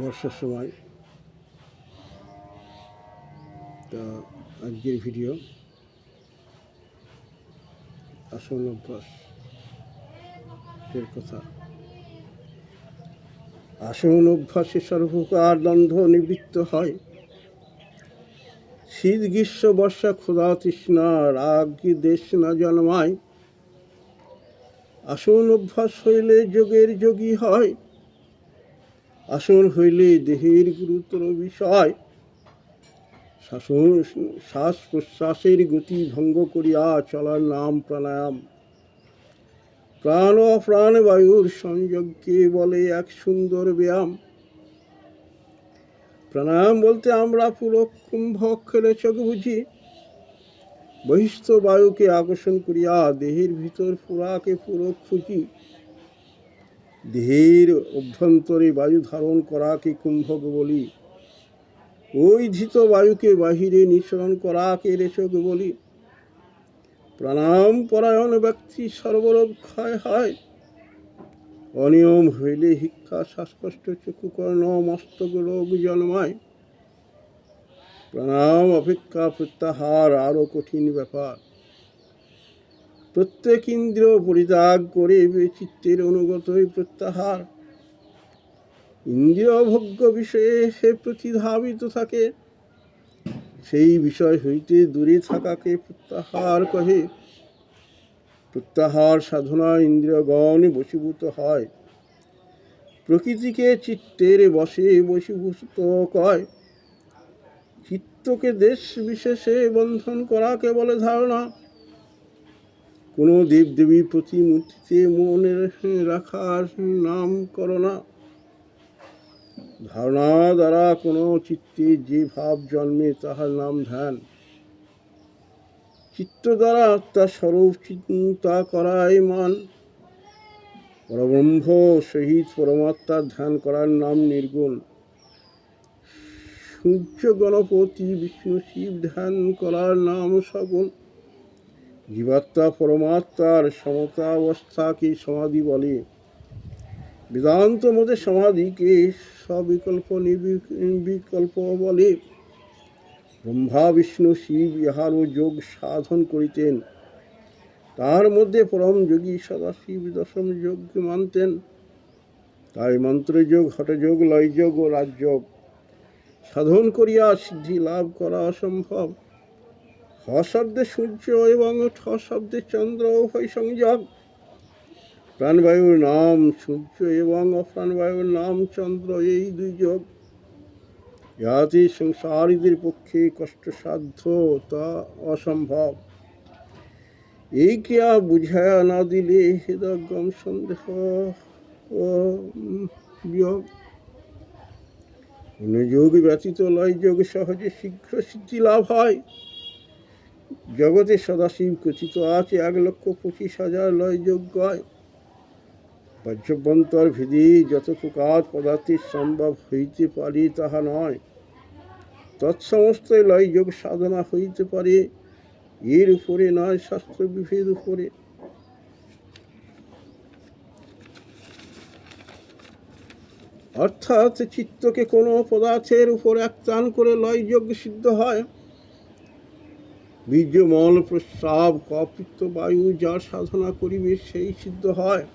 বর্ষার সময়। তা আজকের ভিডিও আসন অভ্যাসের কথা। আসন অভ্যাসে সর্বপ্রকার দ্বন্দ্ব নিবৃত্ত হয়। শীত গ্রীষ্ম বর্ষা ক্ষুধা তৃষ্ণা রাগ দেশ না জন্মায়। আসন অভ্যাস হইলে যোগের যোগী হয়। আসন হইলে দেহের গুরুতর বিষয়। শ্বাস প্রশ্বাসের গতি ভঙ্গ করিয়া চলার নাম প্রাণায়াম। প্রাণ ও প্রাণ বায়ুর সংযোগকে বলে এক সুন্দর ব্যায়াম। প্রাণায়াম বলতে আমরা পুরো কুম্ভক্ষরে চোখ বুঝি। বহিস্থ বায়ুকে আকর্ষণ করিয়া দেহের ভিতর পুরাকে পুরো খুঁজি। দেহের অভ্যন্তরে বায়ু ধারণ করাকে কুম্ভক বলি। ওই ধৃত বায়ুকে বাহিরে নিঃসরণ করাকে রেচক বলি। প্রাণায়াম পরায়ণ ব্যক্তি সর্বরোগ ক্ষয় হয়। অনিয়ম হইলে হিক্ষা শ্বাসকষ্ট চক্ষুকর্ণ মস্তক রোগ জন্মায়। প্রাণায়াম অপেক্ষা প্রত্যাহার আরো কঠিন ব্যাপার। প্রত্যেক ইন্দ্রিয় পরিত্যাগ করে চিত্তের অনুগতই প্রত্যাহার। ইন্দ্রিয় ভোগ্য বিষয়ে সে প্রতিধাবিত থাকে। সেই বিষয় হইতে দূরে থাকাকে প্রত্যাহার কহে। প্রত্যাহার সাধনা ইন্দ্রিয়গণ বশীভূত হয়। প্রকৃতিকে চিত্তের বশে বশীভূত কয়। চিত্তকে দেশ বিশেষে বন্ধন করাকে বলে ধারণা। কোনো দেবদেবী প্রতিমূর্তিতে মনে রাখার নাম করোনা। ধারণা দ্বারা কোনো চিত্তে যে ভাব জন্মে তাহার নাম ধ্যান। চিত্ত দ্বারা আত্মা স্বরূপ চিন্তা করাই মান। পরব্রহ্ম সহিত পরমাত্মার ধ্যান করার নাম নির্গুণ। সূর্য গণপতি বিষ্ণু শিব ধ্যান করার নাম সগুণ। জীবাত্মা পরমাত্মার সমতা অবস্থাকে সমাধি বলে। বেদান্ত মতে সমাধিকে সবিকল্প নির্বিকল্প বলে। ব্রহ্মা বিষ্ণু শিব ইহারও যোগ সাধন করিতেন। তার মধ্যে পরম যোগী সদাশিব দশম যোগ মানতেন। তাই মন্ত্রযোগ হঠযোগ লয়যোগ ও রাজযোগ সাধন করিয়া সিদ্ধি লাভ করা অসম্ভব। হ শব্দে সূর্য এবং ঠ শব্দে চন্দ্র উভয় সংযোগ। প্রাণবায়ুর নাম সূর্য এবং অপ্রাণবায়ুর নাম চন্দ্র, এই দুই যোগ। ইহাতে সংসারীদের পক্ষে কষ্টসাধ্য, তা অসম্ভব। এই ক্রিয়া বুঝায়া না দিলে হৃদয়গম সন্দেহ ও বিয়োগ। যোগ ব্যতীত লয় যোগ সহজে শীঘ্র সিদ্ধি লাভ হয়। জগতে সদাশিব কথিত আছে 1,25,000 লয় যোগ গয়। বাহ্যভ্যন্তর ভেদে যত প্রকার পদার্থের সম্ভব হইতে পারে তাহা নয়। তৎসমস্ত লয় যোগ সাধনা হইতে পারে, এর উপরে নয়, শাস্ত্র বিভেদ উপরে। অর্থাৎ চিত্তকে কোনো পদার্থের উপর একটান করে লয় যোগ সিদ্ধ হয়। বীর্য মল প্রস্রাব কপিত্ত বায়ু যার সাধনা করিবে সেই সিদ্ধ হয়।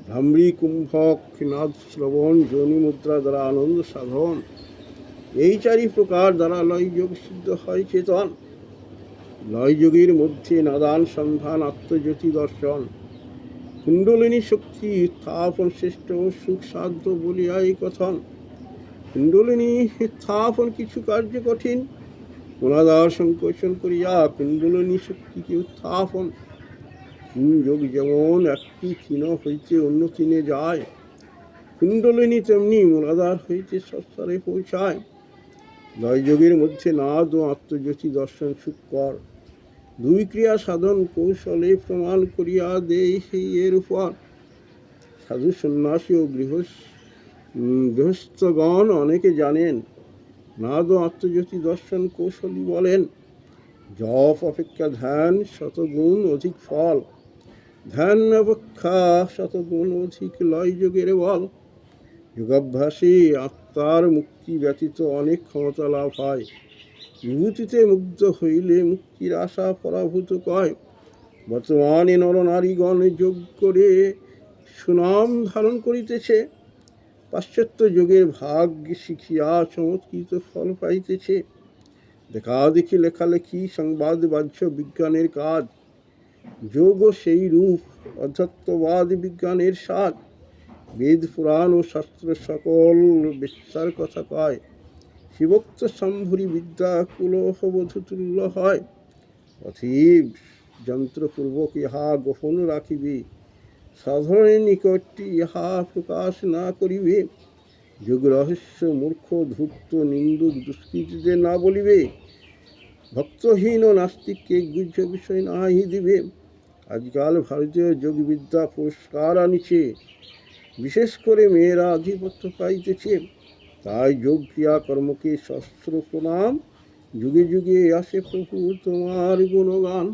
ভ্রামরী কুম্ভক নাদ শ্রবণ যোনি মুদ্রা দ্বারা আনন্দ সাধন, এই চারি প্রকার দ্বারা লয় যোগ সিদ্ধ হয় চেতন। লয় যোগের মধ্যে নাদান সন্ধান আত্মজ্যোতি দর্শন। কুণ্ডলিনী শক্তি স্থাপন শ্রেষ্ঠ সুখ সাধ্য বলিয়া এই কথন। কুণ্ডলিনী স্থাপন কিছু কার্য কঠিন। মূলাধার সংকোচন করিয়া কুণ্ডলিনী শক্তিকে উত্থাপন। যোগ যেমন একটি তৃণ হইতে অন্য তৃণে যায়, কুণ্ডলিনী তেমনি মূলাধার হইতে সৎসারে পৌঁছায়। লয় যোগের মধ্যে নাদ ও আত্মজ্যোতি দর্শন সুখকর। দুই ক্রিয়া সাধন কৌশলে প্রমাণ করিয়া দেয় এর উপর। সাধু সন্ন্যাসী ও গৃহস্থগণ অনেকে জানেন। নাদ ও আত্মজ্যোতি দর্শন কৌশলী বলেন। জপ অপেক্ষা ধ্যান শতগুণ অধিক ফল। ধ্যান অপেক্ষা শতগুণ অধিক লয় যোগের বল। যোগাভ্যাসে আত্মার মুক্তি ব্যতীত অনেক ক্ষমতা লাভ হয়। বিভূতিতে মুগ্ধ হইলে মুক্তির আশা পরাভূত কয়। বর্তমানে নরনারীগণ যোগ করে সুনাম ধারণ করিতেছে, পাশ্চাত্য যোগের ভাগ্য শিখিয়া চমৎকৃত ফল পাইতেছে। দেখাদেখি, লেখালেখি, সংবাদ বাহ্য বিজ্ঞানের কাজ, যোগ সেই রূপ, অধ্যাত্মবাদ বিজ্ঞানের সাজ। বেদ পুরাণ ও শাস্ত্র সকল বিশ্বার কথা কয়, শিবোক্ত সম্ভুরি বিদ্যা কুলহবধূ তুল্য হয়। অথিব যন্ত্রপূর্বক ইহা গোপন রাখিবে, সাধারণের নিকটটি ইহা প্রকাশ না করিবে। যোগ রহস্য মূর্খ ধূর্ত নিন্দুক দুষ্কৃতীদের না বলিবে, ভক্তহীন ও নাস্তিককে গুহ্য বিষয় নাহি দিবে। আজকাল ভারতীয় যোগবিদ্যা পুরস্কার আনিছে, বিশেষ করে মেয়েরা আধিপত্য পাইতেছে। তাই যোগ ক্রিয়া কর্মকে সহস্র প্রণাম, যুগে যুগে আসে প্রভু তোমার গুণগান।